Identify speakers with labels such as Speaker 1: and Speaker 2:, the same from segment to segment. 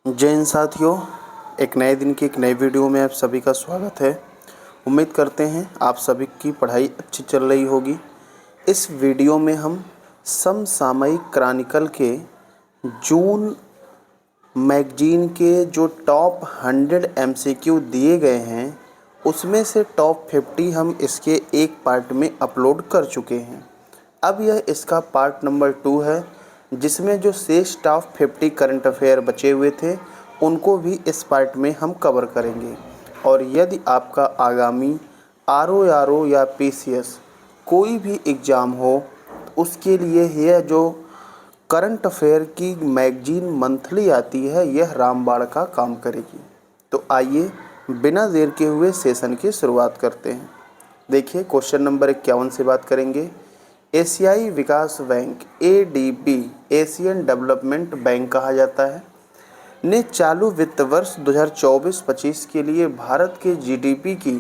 Speaker 1: जय हिंद साथियों, एक नए दिन की एक नई वीडियो में आप सभी का स्वागत है। उम्मीद करते हैं आप सभी की पढ़ाई अच्छी चल रही होगी। इस वीडियो में हम समसामयिक क्रॉनिकल के जून मैगजीन के जो टॉप 100 MCQ दिए गए हैं उसमें से टॉप 50 हम इसके एक पार्ट में अपलोड कर चुके हैं। अब यह इसका पार्ट नंबर 2 है, जिसमें जो शेष टॉप 50 करंट अफेयर बचे हुए थे उनको भी इस पार्ट में हम कवर करेंगे। और यदि आपका आगामी RO या PCS कोई भी एग्ज़ाम हो उसके लिए यह जो करंट अफेयर की मैगजीन मंथली आती है यह रामबाण का काम करेगी। तो आइए बिना देर के हुए सेशन की शुरुआत करते हैं। देखिए, क्वेश्चन नंबर 51 से बात करेंगे। एशियाई विकास bank ADB, Asian development bank कहा जाता है, ने चालू वित्त वर्ष 2024-25 के लिए भारत के GDP की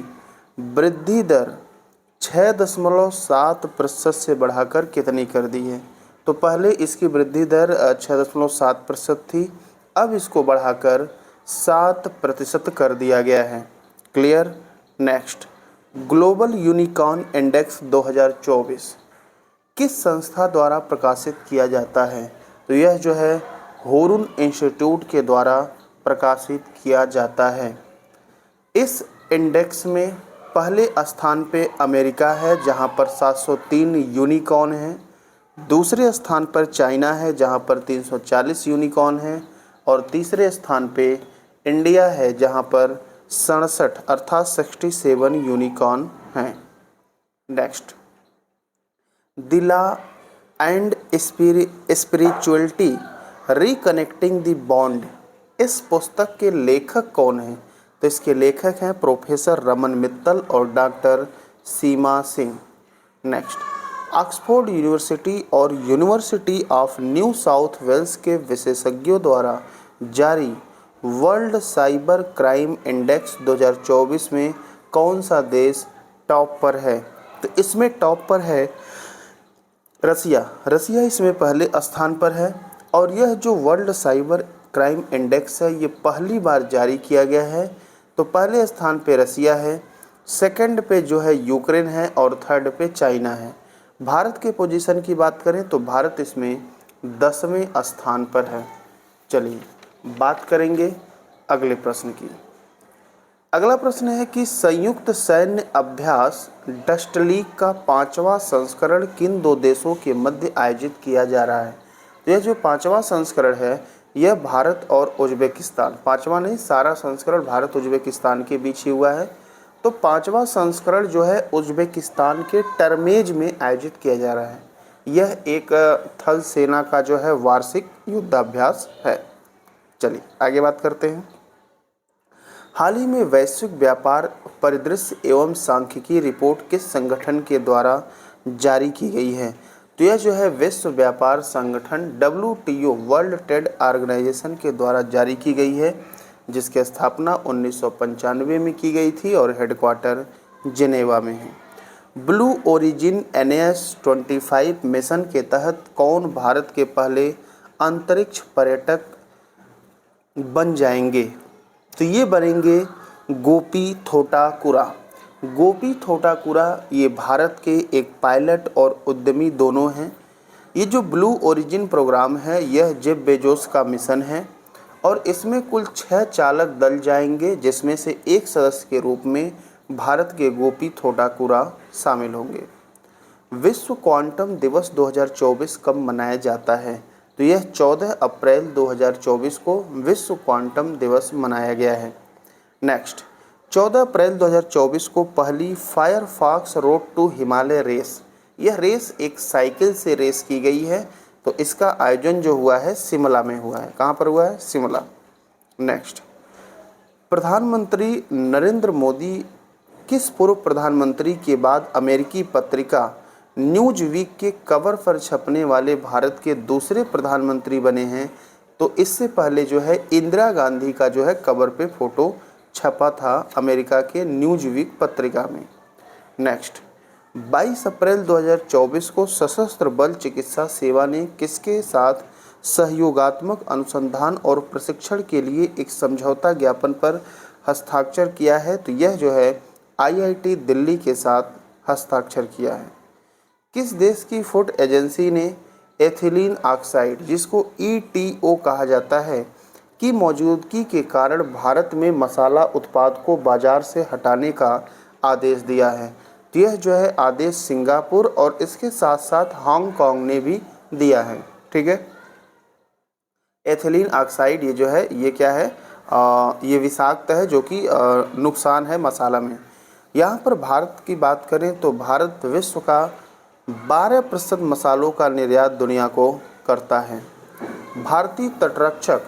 Speaker 1: वृद्धि दर 6.7% से बढ़ाकर कितनी कर दी है। तो पहले इसकी वृद्धि दर 6.7% थी, अब इसको बढ़ाकर 7% कर दिया गया है। Clear. Next, global unicorn index 2024 किस संस्था द्वारा प्रकाशित किया जाता है। तो यह जो है हुरुन इंस्टीट्यूट के द्वारा प्रकाशित किया जाता है। इस इंडेक्स में पहले स्थान पे अमेरिका है जहां पर 703 यूनिकॉर्न हैं। दूसरे स्थान पर चाइना है जहां पर 340 यूनिकॉर्न हैं। और तीसरे स्थान पे इंडिया है जहां पर 67 अर्थात 67 यूनिकॉर्न हैं। नेक्स्ट, दिला and spirituality reconnecting the bond, इस पुस्तक के लेखक कौन हैं। तो इसके लेखक हैं प्रोफेसर रमन मित्तल और doctor Seema Singh. Next, Oxford university और university of New South Wales के विशेषज्ञों द्वारा जारी वर्ल्ड साइबर क्राइम इंडेक्स 2024 में कौन सा देश टॉप पर है। तो इसमें टॉप पर है रसिया इसमें पहले स्थान पर है। और यह जो वर्ल्ड साइबर क्राइम इंडेक्स है ये पहली बार जारी किया गया है। तो पहले स्थान पे रसिया है, सेकंड पे जो है यूक्रेन है और थर्ड पे चाइना है। भारत के पोजीशन की बात करें तो भारत इसमें 10वें स्थान पर है। चलिए बात करेंगे अगले प्रश्न की। अगला प्रश्न है कि संयुक्त सैन्य अभ्यास डस्टलीग का 5वां संस्करण किन दो देशों के मध्य आयोजित किया जा रहा है। तो यह जो 5वां संस्करण है यह भारत और उज्बेकिस्तान, 5वां नहीं सारा संस्करण भारत उज्बेकिस्तान के बीच ही हुआ है। तो 5वां संस्करण जो है उज्बेकिस्तान के टर्मेज में आयोजित किया जा रहा है। यह एक थल सेना का जो है वार्षिक युद्धाभ्यास है। चलिए आगे बात करते हैं। हाल ही में वैश्विक व्यापार परिदृश्य एवं सांख्यिकी रिपोर्ट किस संगठन के द्वारा जारी की गई है। तो यह जो है विश्व व्यापार संगठन WTO वर्ल्ड ट्रेड ऑर्गेनाइजेशन के द्वारा जारी की गई है, जिसकी स्थापना 1995 में की गई थी और हेडक्वार्टर जिनेवा में है। ब्लू ओरिजिन NAS-25 मिशन के तहत कौन भारत के पहले अंतरिक्ष पर्यटक बन जाएंगे। तो ये बनेंगे गोपी थोटाकुरा। गोपी थोटाकुरा ये भारत के एक पायलट और उद्यमी दोनों हैं। ये जो ब्लू ओरिजिन प्रोग्राम है यह जेफ बेजोस का मिशन है और इसमें कुल 6 चालक दल जाएंगे, जिसमें से एक सदस्य के रूप में भारत के गोपी थोटाकुरा शामिल होंगे। विश्व क्वांटम दिवस 2024 कब मनाया जाता है। तो यह 14 अप्रैल 2024 को विश्व क्वांटम दिवस मनाया गया है। नेक्स्ट, 14 अप्रैल 2024 को पहली Firefox road to Himalaya race, यह रेस एक साइकिल से रेस की गई है। तो इसका आयोजन जो हुआ है शिमला में हुआ है। कहाँ पर हुआ है? शिमला। नेक्स्ट, प्रधानमंत्री नरेंद्र मोदी किस पूर्व प्रधानमंत्री के बाद अमेरिकी पत्रिका न्यूज वीक के कवर पर छपने वाले भारत के दूसरे प्रधानमंत्री बने हैं। तो इससे पहले जो है इंदिरा गांधी का जो है कवर पे फोटो छपा था अमेरिका के न्यूज वीक पत्रिका में। नेक्स्ट, 22 अप्रैल 2024 को सशस्त्र बल चिकित्सा सेवा ने किसके साथ सहयोगात्मक अनुसंधान और प्रशिक्षण के लिए एक समझौता ज्ञापन पर हस्ताक्षर किया है। तो यह जो है आईआईटी दिल्ली के साथ हस्ताक्षर किया है। किस देश की फूड एजेंसी ने एथिलीन ऑक्साइड, जिसको ईटीओ कहा जाता है, की मौजूदगी के कारण भारत में मसाला उत्पाद को बाजार से हटाने का आदेश दिया है? तो यह जो है आदेश सिंगापुर और इसके साथ साथ हांगकांग ने भी दिया है। ठीक है, एथिलीन ऑक्साइड ये जो है ये क्या है, ये विषाक्त है जो कि नुकसान है मसाला में। यहाँ पर भारत की बात करें तो भारत विश्व का 12% मसालों का निर्यात दुनिया को करता है। भारतीय तटरक्षक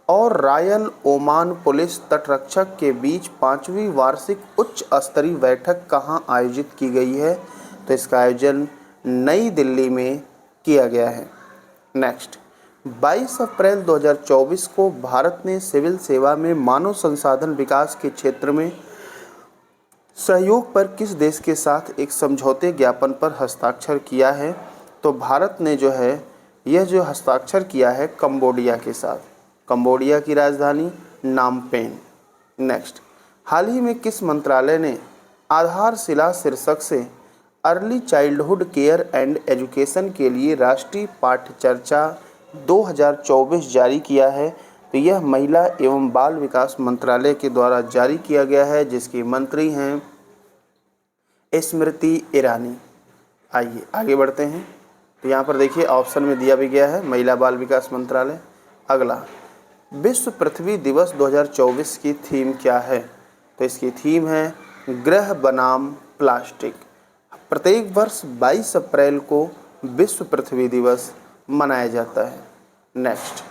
Speaker 1: और रॉयल ओमान पुलिस तटरक्षक के बीच 5वीं वार्षिक उच्च स्तरीय बैठक कहाँ आयोजित की गई है? तो इसका आयोजन नई दिल्ली में किया गया है। नेक्स्ट, 22 अप्रैल 2024 को भारत ने सिविल सेवा में मानव संसाधन विकास के क्षेत्र में सहयोग पर किस देश के साथ एक समझौते ज्ञापन पर हस्ताक्षर किया है? तो भारत ने जो है यह जो हस्ताक्षर किया है कंबोडिया के साथ। कंबोडिया की राजधानी नामपेन। नेक्स्ट, हाल ही में किस मंत्रालय ने आधारशिला शीर्षक से early childhood care and education के लिए राष्ट्रीय पाठ्यचर्या 2024 जारी किया है? तो यह महिला एवं बाल विकास मंत्रालय के द्वारा जारी किया गया है, जिसकी मंत्री हैं स्मृति ईरानी। आइए आगे बढ़ते हैं। तो यहाँ पर देखिए ऑप्शन में दिया भी गया है महिला बाल विकास मंत्रालय। अगला, विश्व पृथ्वी दिवस 2024 की थीम क्या है? तो इसकी थीम है ग्रह बनाम प्लास्टिक। प्रत्येक वर्ष 22 अप्रैल को विश्व पृथ्वी दिवस मनाया जाता है। नेक्स्ट,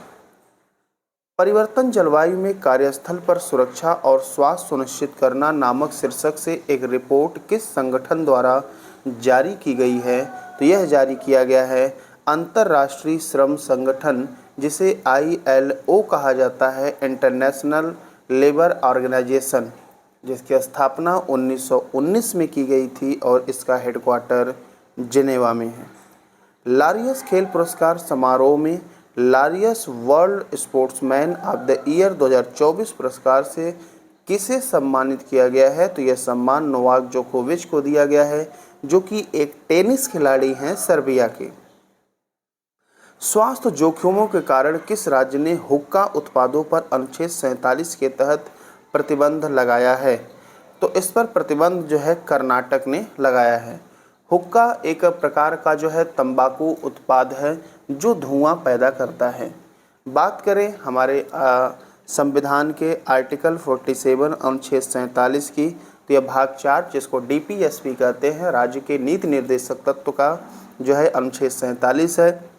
Speaker 1: परिवर्तन जलवायु में कार्यस्थल पर सुरक्षा और स्वास्थ्य सुनिश्चित करना नामक शीर्षक से एक रिपोर्ट किस संगठन द्वारा जारी की गई है? तो यह जारी किया गया है अंतर्राष्ट्रीय श्रम संगठन, जिसे ILO कहा जाता है, इंटरनेशनल लेबर ऑर्गेनाइजेशन, जिसकी स्थापना 1919 में की गई थी और इसका हेडक्वार्टर जिनेवा में है। लारियस खेल पुरस्कार समारोह में Laureus world sportsman of the year 2024 पुरस्कार से किसे सम्मानित किया गया है? तो यह सम्मान नोवाक जोकोविच को दिया गया है, जो कि एक टेनिस खिलाड़ी हैं सर्बिया के। स्वास्थ्य जोखिमों के कारण किस राज्य ने हुक्का उत्पादों पर अनुच्छेद 47 के तहत प्रतिबंध लगाया है? तो इस पर प्रतिबंध जो है कर्नाटक ने लगाया है। हुक्का एक प्रकार का जो है तंबाकू उत्पाद है जो धुआं पैदा करता है। बात करें हमारे संविधान के आर्टिकल 47 अनुच्छेद 47 की, तो यह भाग 4 जिसको DPSP कहते हैं, राज्य के नीति निर्देशक तत्व का जो है अनुच्छेद 47 है।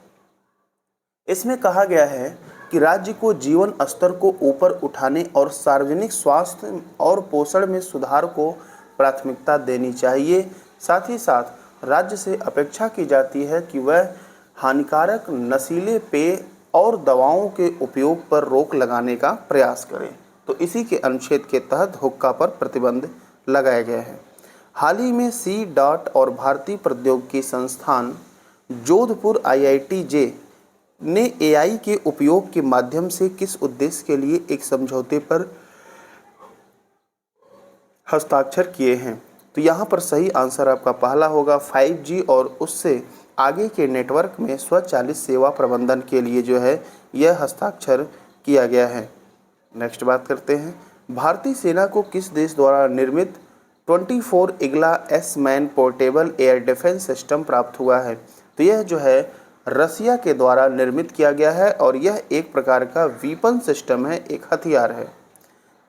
Speaker 1: इसमें कहा गया है कि राज्य को जीवन स्तर को ऊपर उठाने और सार्वजनिक स्वास्थ्य और पोषण में सुधार को प्राथमिकता देनी चाहिए। साथ ही साथ राज्य से अपेक्षा की जाती है कि वह हानिकारक नशीले पेय और दवाओं के उपयोग पर रोक लगाने का प्रयास करें। तो इसी के अनुच्छेद के तहत हुक्का पर प्रतिबंध लगाया गया है। हाल ही में C.DOT और भारतीय प्रौद्योगिकी संस्थान जोधपुर IITJ ने AI के उपयोग के माध्यम से किस उद्देश्य के लिए एक समझौते पर हस्ताक्षर किए हैं? तो यहाँ पर सही आंसर आपका पहला होगा 5G और उससे आगे के नेटवर्क में स्वचालित सेवा प्रबंधन के लिए जो है यह हस्ताक्षर किया गया है। नेक्स्ट बात करते हैं, भारतीय सेना को किस देश द्वारा निर्मित 24 Igla S man portable air defence system प्राप्त हुआ है? तो यह जो है रसिया के द्वारा निर्मित किया गया है और यह एक प्रकार का वीपन सिस्टम है, एक हथियार है।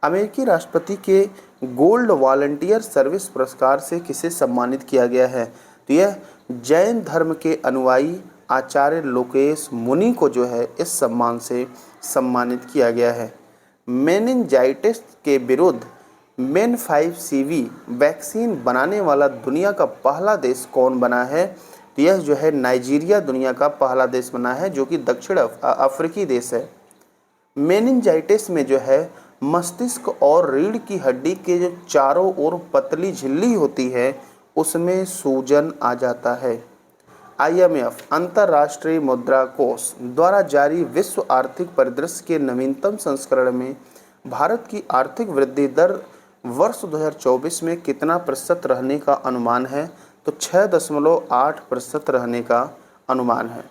Speaker 1: अमेरिकी राष्ट्रपति के गोल्ड वॉलंटियर सर्विस पुरस्कार से किसे सम्मानित किया गया है? तो यह जैन धर्म के अनुयायी आचार्य लोकेश मुनि को जो है इस सम्मान से सम्मानित किया गया है। मेनिंजाइटिस के विरुद्ध मेन 5CV वैक्सीन बनाने वाला दुनिया का पहला देश कौन बना है? तो यह जो है नाइजीरिया दुनिया का पहला देश बना है, जो कि दक्षिण अफ्रीकी देश है। मेनिंजाइटिस में जो है मस्तिष्क और रीढ़ की हड्डी के जो चारों ओर पतली झिल्ली होती है उसमें सूजन आ जाता है। IMF अंतर्राष्ट्रीय मुद्रा कोष द्वारा जारी विश्व आर्थिक परिदृश्य के नवीनतम संस्करण में भारत की आर्थिक वृद्धि दर वर्ष 2024 में कितना प्रतिशत रहने का अनुमान है? तो 6.8% रहने का अनुमान है।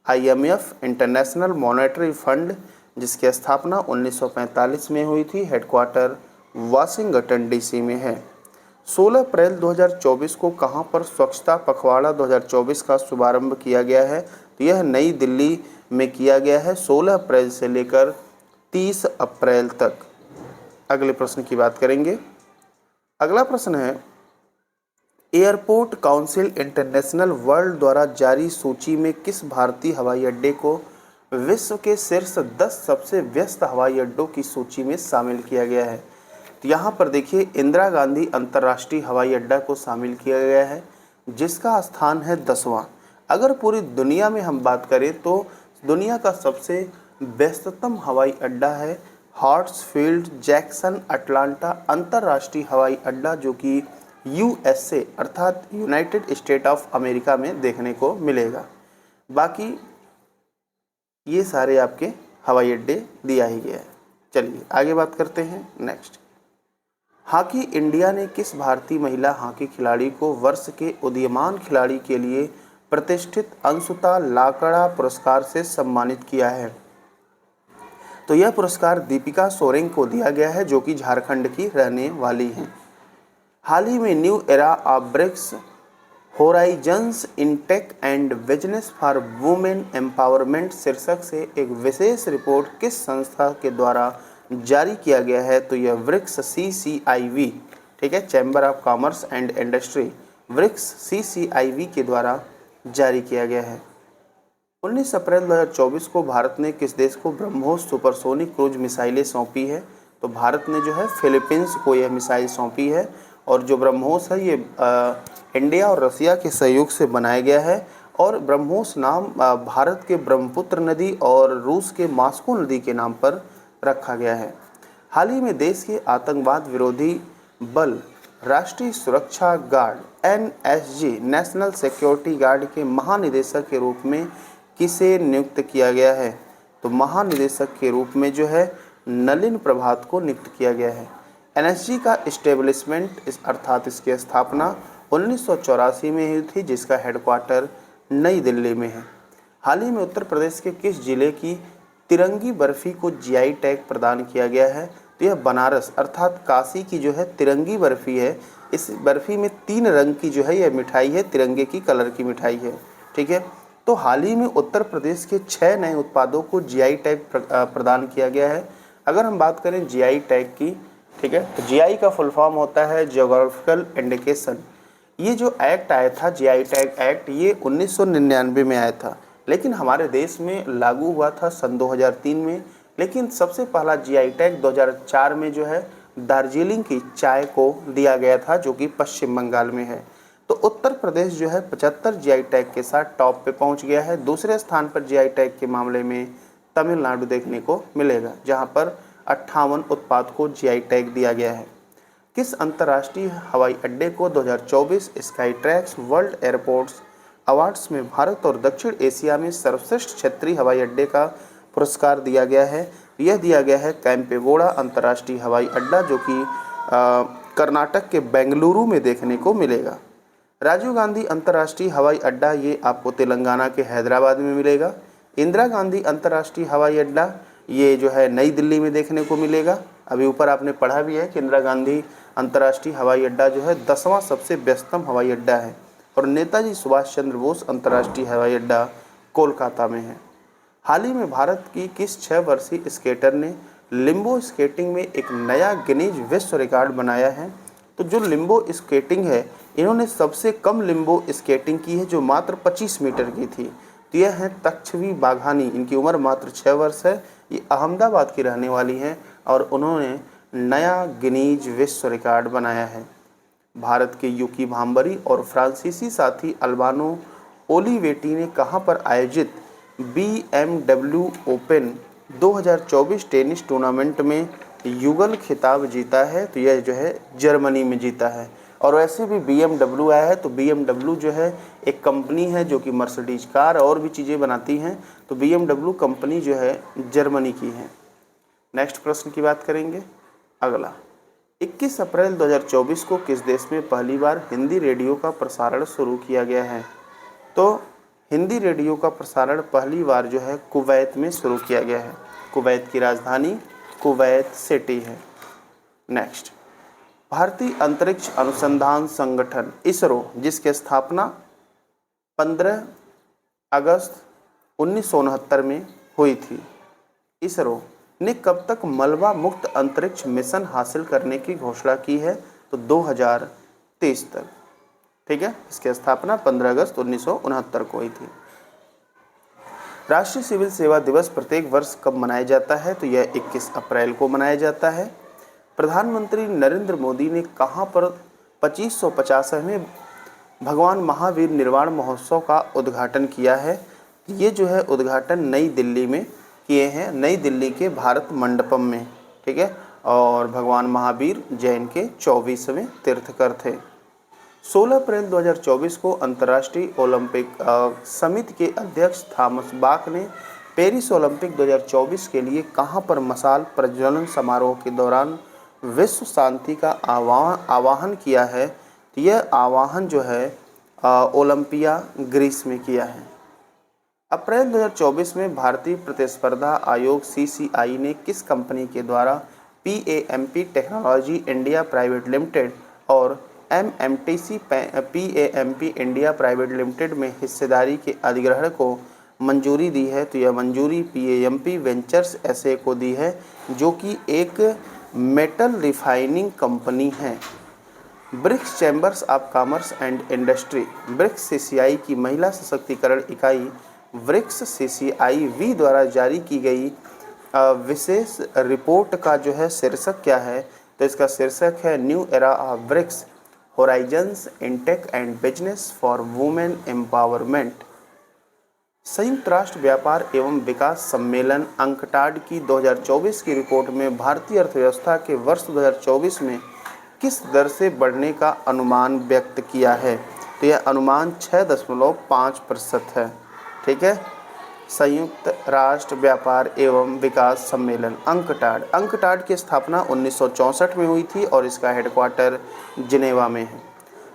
Speaker 1: IMF इंटरनेशनल मॉनेटरी फंड, जिसकी स्थापना 1945 में हुई थी, हेडक्वार्टर वाशिंगटन DC में है। 16 अप्रैल 2024 को कहां पर स्वच्छता पखवाड़ा 2024 का शुभारंभ किया गया है? तो यह नई दिल्ली में किया गया है 16 अप्रैल से लेकर 30 अप्रैल तक। अगले प्रश्न की बात करेंगे। अगला प्रश्न है, एयरपोर्ट काउंसिल इंटरनेशनल वर्ल्ड द्वारा जारी सूची में किस भारतीय हवाई अड्डे को विश्व के शीर्ष 10 सबसे व्यस्त हवाई अड्डों की सूची में शामिल किया गया है? तो यहाँ पर देखिए, इंदिरा गांधी अंतर्राष्ट्रीय हवाई अड्डा को शामिल किया गया है, जिसका स्थान है 10वां। अगर पूरी दुनिया में हम बात करें तो दुनिया का सबसे व्यस्ततम हवाई अड्डा है हार्ट्सफील्ड जैक्सन अटलांटा अंतर्राष्ट्रीय हवाई अड्डा, जो कि USA अर्थात यूनाइटेड स्टेट ऑफ अमेरिका में देखने को मिलेगा। बाकी ये सारे आपके हवाई अड्डे दिया ही गया है। चलिए आगे बात करते हैं। नेक्स्ट, हॉकी इंडिया ने किस भारतीय महिला हॉकी खिलाड़ी को वर्ष के उदीयमान खिलाड़ी के लिए प्रतिष्ठित अंशुता लाकड़ा पुरस्कार से सम्मानित किया है? तो यह पुरस्कार दीपिका सोरेंग को दिया गया है, जो कि झारखंड की रहने वाली हैं। हाल ही में new era of BRICS horizons in tech and business for women empowerment शीर्षक से एक विशेष रिपोर्ट किस संस्था के द्वारा जारी किया गया है? तो यह ब्रिक्स CCIV, ठीक है, chamber of commerce and industry, BRICS CCIV के द्वारा जारी किया गया है। 19 अप्रैल 2024 को भारत ने किस देश को ब्रह्मोस सुपरसोनिक क्रूज मिसाइलें सौंपी है? तो भारत ने जो है फिलीपींस को यह मिसाइल सौंपी है। और जो ब्रह्मोस है ये इंडिया और रसिया के सहयोग से बनाया गया है। और ब्रह्मोस नाम भारत के ब्रह्मपुत्र नदी और रूस के मॉस्को नदी के नाम पर रखा गया है। हाल ही में देश के आतंकवाद विरोधी बल राष्ट्रीय सुरक्षा guard NSG national security guard के महानिदेशक के रूप में किसे नियुक्त किया गया है? तो महानिदेशक के रूप में जो है नलिन प्रभात को नियुक्त किया गया है। NSG का इस्टेब्लिशमेंट अर्थात इसकी स्थापना 1984 में हुई थी, जिसका हेडक्वार्टर नई दिल्ली में है। हाल ही में उत्तर प्रदेश के किस जिले की तिरंगी बर्फी को GI टैग प्रदान किया गया है? तो यह बनारस अर्थात काशी की जो है तिरंगी बर्फी है। इस बर्फी में 3 रंग की जो है यह मिठाई है, तिरंगे की कलर की मिठाई है, ठीक है। तो हाल ही में उत्तर प्रदेश के 6 नए उत्पादों को GI टैग प्रदान किया गया है। अगर हम बात करें GI टैग की, ठीक है, तो GI का फुल फॉर्म होता है जियोग्राफिकल इंडिकेशन। ये जो एक्ट आया था GI टैग एक्ट, ये 1999 में आया था, लेकिन हमारे देश में लागू हुआ था सन 2003 में। लेकिन सबसे पहला GI टैग 2004 में जो है दार्जिलिंग की चाय को दिया गया था, जो कि पश्चिम बंगाल में है। तो उत्तर प्रदेश जो है 75 GI टैग के साथ टॉप पे पहुंच गया है। दूसरे स्थान पर GI टैग के मामले में तमिलनाडु देखने को मिलेगा, जहां पर 58 उत्पाद को GI टैग दिया गया है। किस अंतर्राष्ट्रीय हवाई अड्डे को 2024 sky tracks world airports awards में भारत और दक्षिण एशिया में सर्वश्रेष्ठ क्षेत्रीय हवाई अड्डे का पुरस्कार दिया गया है? यह दिया गया है कैंपेगौड़ा अंतर्राष्ट्रीय हवाई अड्डा, जो कि कर्नाटक के बेंगलुरु में देखने को मिलेगा। राजीव गांधी अंतर्राष्ट्रीय हवाई अड्डा, ये आपको तेलंगाना के हैदराबाद में मिलेगा। इंदिरा गांधी अंतर्राष्ट्रीय हवाई अड्डा, ये जो है नई दिल्ली में देखने को मिलेगा। अभी ऊपर आपने पढ़ा भी है कि इंदिरा गांधी अंतर्राष्ट्रीय हवाई अड्डा जो है 10वां सबसे व्यस्तम हवाई अड्डा है। और नेताजी सुभाष चंद्र बोस अंतर्राष्ट्रीय हवाई अड्डा कोलकाता में है। हाल ही में भारत की किस 6 वर्षीय स्केटर ने लिम्बो स्केटिंग में एक नया गिनीज विश्व रिकॉर्ड बनाया है? तो जो लिम्बो स्केटिंग है, इन्होंने सबसे कम लिम्बो स्केटिंग की है, जो मात्र 25 मीटर की थी। तो यह है तक्षवी बाघानी, इनकी उम्र मात्र 6 वर्ष है। ये अहमदाबाद की रहने वाली हैं और उन्होंने नया गिनीज विश्व रिकॉर्ड बनाया है। भारत के यूकी भांबरी और फ्रांसीसी साथी अल्बानो ओलिवेटी ने कहां पर आयोजित BMW ओपन 2024 टेनिस टूर्नामेंट में युगल खिताब जीता है? तो यह जो है जर्मनी में जीता है। और वैसे भी BMW आया है, तो BMW जो है एक कंपनी है जो कि मर्सिडीज कार और भी चीज़ें बनाती हैं, तो BMW कंपनी जो है जर्मनी की है। नेक्स्ट प्रश्न की बात करेंगे। अगला, 21 अप्रैल 2024 को किस देश में पहली बार हिंदी रेडियो का प्रसारण शुरू किया गया है? तो हिंदी रेडियो का प्रसारण पहली बार जो है कुवैत में शुरू किया गया है। कुवैत की राजधानी कुवैत सिटी है। नेक्स्ट, भारतीय अंतरिक्ष अनुसंधान संगठन इसरो, जिसकी स्थापना 15 अगस्त 1969 में हुई थी, इसरो ने कब तक मलबा मुक्त अंतरिक्ष मिशन हासिल करने की घोषणा की है? तो 2023 तक। ठीक है, इसकी स्थापना 15 अगस्त 1969 को हुई थी। राष्ट्रीय सिविल सेवा दिवस प्रत्येक वर्ष कब मनाया जाता है? तो यह 21 अप्रैल को मनाया जाता है। प्रधानमंत्री नरेंद्र मोदी ने कहां पर 2550वें भगवान महावीर निर्वाण महोत्सव का उद्घाटन किया है? ये जो है उद्घाटन नई दिल्ली में किए हैं, नई दिल्ली के भारत मंडपम में। ठीक है, और भगवान महावीर जैन के 24वें तीर्थकर थे। 16 अप्रैल 2024 को अंतर्राष्ट्रीय ओलंपिक समिति के अध्यक्ष थॉमस बाक ने पेरिस ओलंपिक 2024 के लिए कहां पर मशाल प्रज्वलन समारोह के दौरान विश्व शांति का आह्वान किया है? तो यह आह्वान जो है ओलंपिया ग्रीस में किया है। अप्रैल 2024 में भारतीय प्रतिस्पर्धा आयोग CCI ने किस कंपनी के द्वारा PAMP technology India private limited और MMTC PAMP India private limited में हिस्सेदारी के अधिग्रहण को मंजूरी दी है? तो यह मंजूरी PAMP वेंचर्स SA को दी है, जो कि एक मेटल रिफाइनिंग कंपनी है। BRICS chambers of commerce and industry BRICS CCI की महिला सशक्तिकरण इकाई ब्रिक्स CCI-V द्वारा जारी की गई विशेष रिपोर्ट का जो है शीर्षक क्या है? तो इसका शीर्षक है new era of BRICS horizons in tech and business for women empowerment. संयुक्त राष्ट्र व्यापार एवं विकास सम्मेलन अंकटाड की 2024 की रिपोर्ट में भारतीय अर्थव्यवस्था के वर्ष 2024 में किस दर से बढ़ने का अनुमान व्यक्त किया है? तो यह अनुमान 6.5% है। ठीक है, संयुक्त राष्ट्र व्यापार एवं विकास सम्मेलन अंकटाड की स्थापना 1964 में हुई थी और इसका हेडक्वार्टर जिनेवा में है।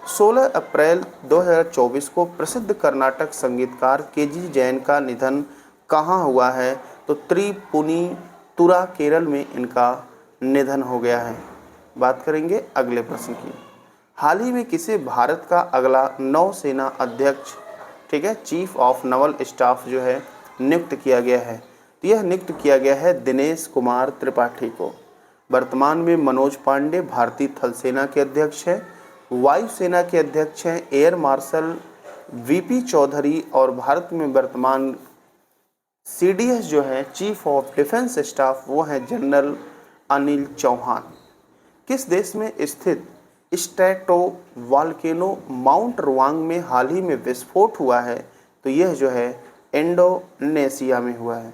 Speaker 1: 16 अप्रैल 2024 को प्रसिद्ध कर्नाटक संगीतकार KG जैन का निधन कहाँ हुआ है? तो त्रिपुनितुरा केरल में इनका निधन हो गया है। बात करेंगे अगले प्रश्न की। हाल ही में किसे भारत का अगला नौसेना अध्यक्ष, ठीक है, चीफ ऑफ नवल स्टाफ जो है नियुक्त किया गया है? तो यह नियुक्त किया गया है दिनेश कुमार त्रिपाठी को। वर्तमान में मनोज पांडे भारतीय थल सेना के अध्यक्ष हैं, वायुसेना के अध्यक्ष हैं एयर मार्शल VP चौधरी, और भारत में वर्तमान CDS जो है चीफ ऑफ डिफेंस स्टाफ वो हैं जनरल अनिल चौहान। किस देश में स्थित स्ट्रेटो वॉल्केनो माउंट रुआंग में हाल ही में विस्फोट हुआ है? तो यह जो है इंडोनेशिया में हुआ है।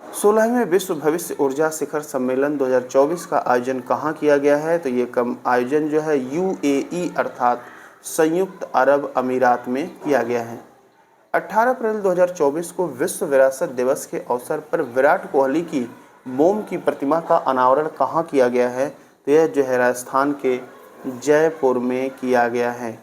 Speaker 1: 16वें विश्व भविष्य ऊर्जा शिखर सम्मेलन 2024 का आयोजन कहाँ किया गया है? तो ये आयोजन जो है UAE अर्थात संयुक्त अरब अमीरात में किया गया है। 18 अप्रैल 2024 को विश्व विरासत दिवस के अवसर पर विराट कोहली की मोम की प्रतिमा का अनावरण कहाँ किया गया है? तो यह जो है राजस्थान के जयपुर में किया गया है।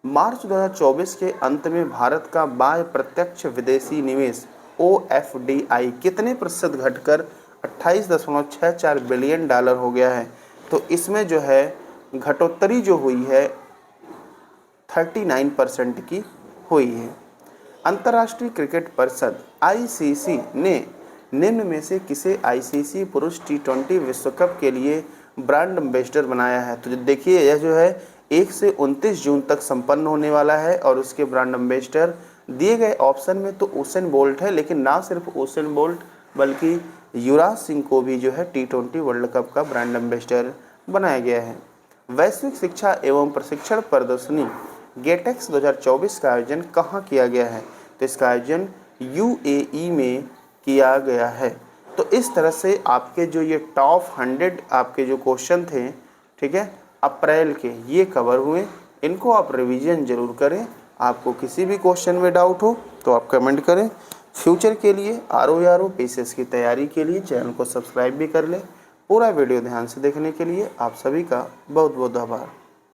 Speaker 1: मार्च 2024 के अंत में भारत का बाह्य प्रत्यक्ष विदेशी निवेश OFDI कितने प्रतिशत घटकर 28.64 बिलियन डॉलर हो गया है? तो इसमें जो है घटोत्तरी जो हुई है 39% की हुई है। अंतर्राष्ट्रीय क्रिकेट परिषद ICC ने निम्न में से किसे ICC पुरुष T20 विश्व कप के लिए ब्रांड एम्बेसडर बनाया है? तो देखिए यह जो है 1 से 29 जून तक संपन्न होने वाला है और उसके ब्रांड एम्बेसडर दिए गए ऑप्शन में तो उसेन बोल्ट है, लेकिन ना सिर्फ उसेन बोल्ट बल्कि युवराज सिंह को भी जो है T20 वर्ल्ड कप का ब्रांड एम्बेसडर बनाया गया है। वैश्विक शिक्षा एवं प्रशिक्षण प्रदर्शनी गेटेक्स 2024 का आयोजन कहाँ किया गया है? तो इसका आयोजन UAE में किया गया है। तो इस तरह से आपके जो ये टॉप 100 आपके जो क्वेश्चन थे, ठीक है, अप्रैल के ये कवर हुए। इनको आप रिवीजन जरूर करें। आपको किसी भी क्वेश्चन में डाउट हो तो आप कमेंट करें। फ्यूचर के लिए RO पीसीएस की तैयारी के लिए चैनल को सब्सक्राइब भी कर लें। पूरा वीडियो ध्यान से देखने के लिए आप सभी का बहुत बहुत आभार।